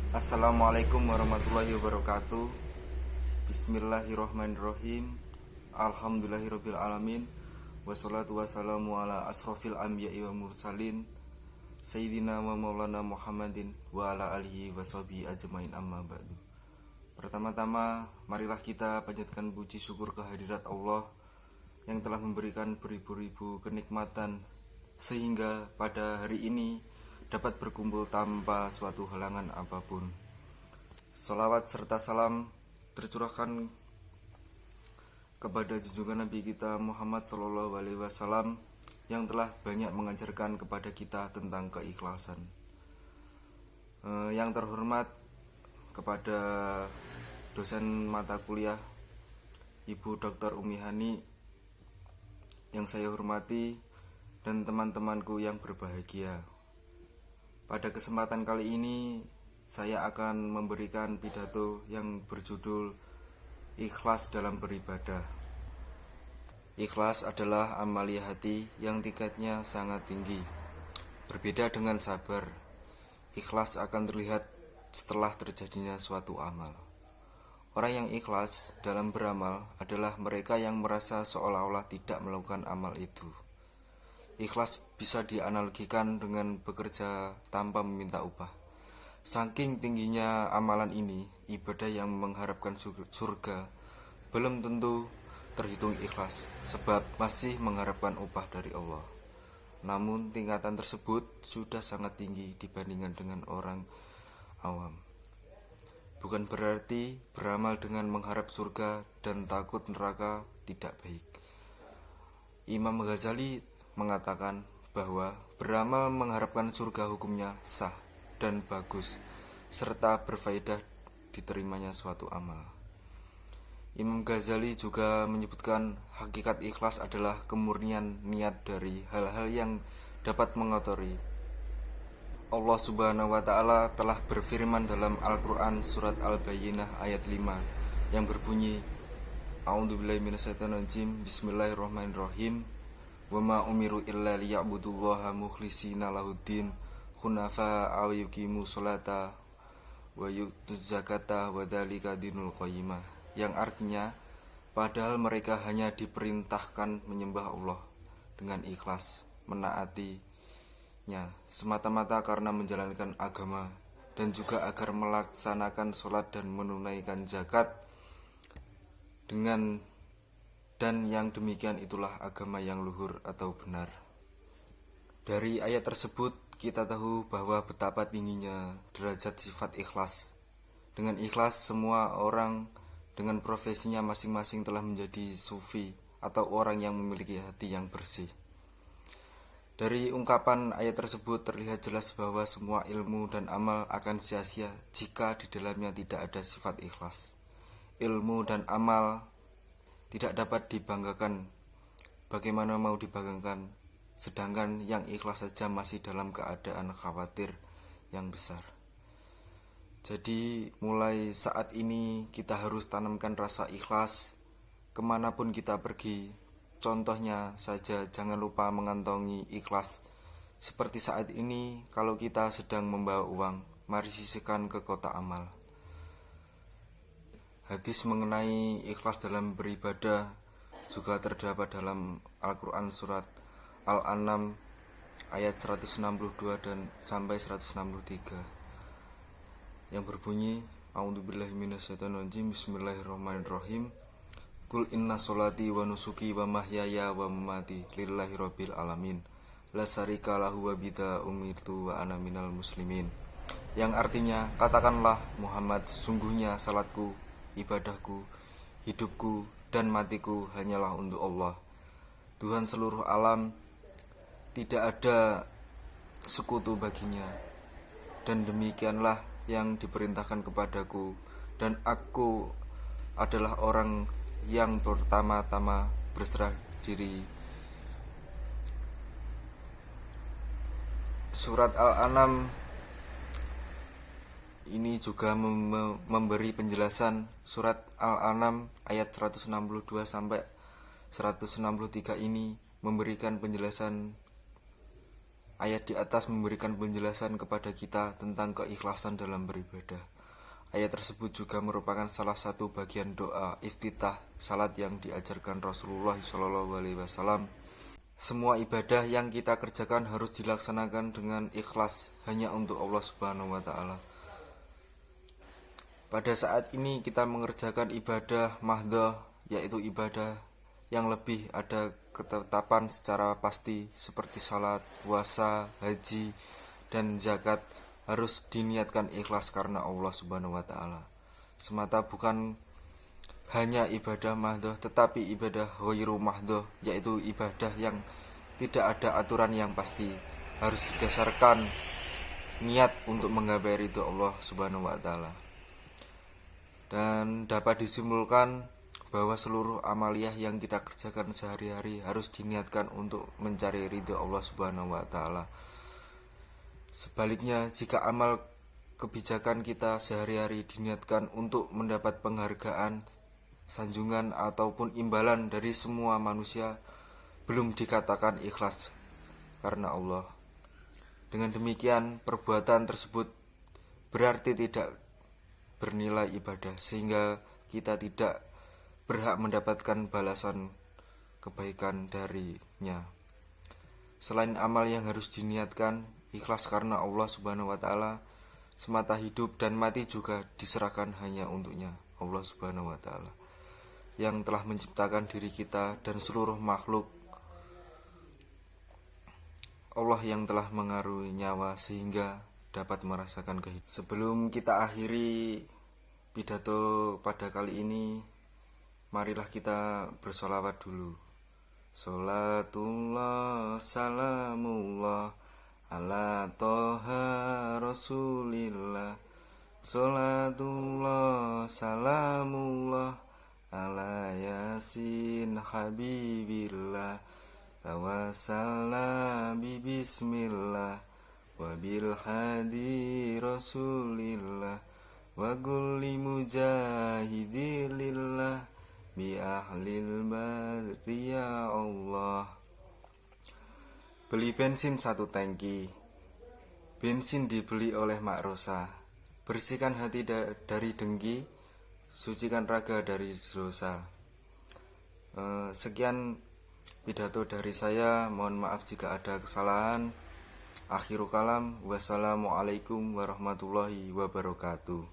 Assalamualaikum warahmatullahi wabarakatuh. Bismillahirrahmanirrahim. Alhamdulillahirabbil alamin. Wassalatu wassalamu ala asrofil anbiya'i wa mursalin Sayyidina wa maulana Muhammadin wa ala alihi wa sahbihi ajmain, amma ba'du. Pertama-tama, marilah kita panjatkan puji syukur kehadirat Allah yang telah memberikan beribu-ribu kenikmatan sehingga pada hari ini dapat berkumpul tanpa suatu halangan apapun. Salawat serta salam tercurahkan kepada junjungan Nabi kita Muhammad SAW yang telah banyak mengajarkan kepada kita tentang keikhlasan. Yang terhormat kepada dosen mata kuliah Ibu Dr. Umi Hani yang saya hormati, dan teman-temanku yang berbahagia. Pada kesempatan kali ini saya akan memberikan pidato yang berjudul Ikhlas dalam beribadah. Ikhlas adalah amalia hati yang tingkatnya sangat tinggi. Berbeda dengan sabar, ikhlas akan terlihat setelah terjadinya suatu amal. Orang yang ikhlas dalam beramal adalah mereka yang merasa seolah-olah tidak melakukan amal itu. Ikhlas bisa dianalogikan dengan bekerja tanpa meminta upah. Saking tingginya amalan ini, ibadah yang mengharapkan surga belum tentu terhitung ikhlas, sebab masih mengharapkan upah dari Allah. Namun tingkatan tersebut sudah sangat tinggi dibandingkan dengan orang awam. Bukan berarti beramal dengan mengharap surga dan takut neraka tidak baik. Imam Ghazali mengatakan bahwa beramal mengharapkan surga hukumnya sah dan bagus, serta berfaedah diterimanya suatu amal. Imam Ghazali juga menyebutkan hakikat ikhlas adalah kemurnian niat dari hal-hal yang dapat mengotori. Allah Subhanahu wa Ta'ala telah berfirman dalam Al-Quran surat Al-Bayyinah ayat 5 yang berbunyi, A'udzubillahi minasyaitonirrajim, Bismillahirrahmanirrahim, wa ma umiru illa liya'budullaha mukhlishina lahuddin hunafa'a wa yuqimu sholata wa yu'tuz zakata wa dzalika dinul qayyimah, yang artinya padahal mereka hanya diperintahkan menyembah Allah dengan ikhlas, menaatinya semata-mata karena menjalankan agama, dan juga agar melaksanakan sholat dan menunaikan zakat dan yang demikian itulah agama yang luhur atau benar. Dari ayat tersebut kita tahu bahwa betapa tingginya derajat sifat ikhlas. Dengan ikhlas semua orang dengan profesinya masing-masing telah menjadi sufi atau orang yang memiliki hati yang bersih. Dari ungkapan ayat tersebut terlihat jelas bahwa semua ilmu dan amal akan sia-sia jika di dalamnya tidak ada sifat ikhlas. Ilmu dan amal tidak dapat dibanggakan. Bagaimana mau dibanggakan sedangkan yang ikhlas saja masih dalam keadaan khawatir yang besar. Jadi mulai saat ini kita harus tanamkan rasa ikhlas kemanapun kita pergi. Contohnya saja, jangan lupa mengantongi ikhlas. Seperti saat ini, kalau kita sedang membawa uang, mari sisihkan ke kotak amal. Hadis mengenai ikhlas dalam beribadah juga terdapat dalam Al-Quran surat Al-An'am ayat 162 dan sampai 163 yang berbunyi, A'udzubillahi minasyaitonirrajim, Bismillahirrahmanirrahim, Kul inna sholati wa nusuki wa mahyaya wa mamati lillahi rabbil alamin, la syarika lahu wa bidza umirtu wa ana minal muslimin. Yang artinya, katakanlah Muhammad, sungguhnya salatku, ibadahku, hidupku dan matiku hanyalah untuk Allah, Tuhan seluruh alam, tidak ada sekutu baginya, dan demikianlah yang diperintahkan kepadaku, dan aku adalah orang yang pertama-tama berserah diri. Surat Al-An'am ini juga memberi penjelasan. Surat Al-An'am ayat 162 sampai 163 ini memberikan penjelasan Ayat di atas memberikan penjelasan kepada kita tentang keikhlasan dalam beribadah. Ayat tersebut juga merupakan salah satu bagian doa iftitah salat yang diajarkan Rasulullah SAW. Semua ibadah yang kita kerjakan harus dilaksanakan dengan ikhlas hanya untuk Allah Subhanahu wa taala. Pada saat ini kita mengerjakan ibadah mahdhah, yaitu ibadah yang lebih ada ketetapan secara pasti seperti salat, puasa, haji, dan zakat harus diniatkan ikhlas karena Allah Subhanahu wa taala. Semata bukan hanya ibadah mahdhah tetapi ibadah ghairu mahdhah, yaitu ibadah yang tidak ada aturan yang pasti, harus didasarkan niat untuk menggapai ridho Allah Subhanahu wa taala. Dan dapat disimpulkan bahwa seluruh amaliyah yang kita kerjakan sehari-hari harus diniatkan untuk mencari ridho Allah Subhanahu wa taala. Sebaliknya, jika amal kebijakan kita sehari-hari diniatkan untuk mendapat penghargaan, sanjungan ataupun imbalan dari semua manusia, belum dikatakan ikhlas karena Allah. Dengan demikian, perbuatan tersebut berarti tidak bernilai ibadah, sehingga kita tidak berhak mendapatkan balasan kebaikan darinya. Selain amal yang harus diniatkan, ikhlas karena Allah Subhanahu wa taala, semata hidup dan mati juga diserahkan hanya untuknya, Allah Subhanahu wa taala, yang telah menciptakan diri kita dan seluruh makhluk. Allah yang telah mengaruniai nyawa sehingga dapat merasakan kehidupan. Sebelum kita akhiri pidato pada kali ini, marilah kita bersolawat dulu. Salatullah salamullah ala toha rasulillah. Salatullah salamullah ala yasin habibillah. Tawassalna bismillah wabil hadi rasulillah wa kulli mujahidilillah bi ahlil badri ya Allah. Beli bensin 1 tangki. Bensin dibeli oleh Mak Rosa. Bersihkan hati dari dengki, sucikan raga dari dosa. Sekian pidato dari saya, mohon maaf jika ada kesalahan. Akhirul kalam, wassalamualaikum warahmatullahi wabarakatuh.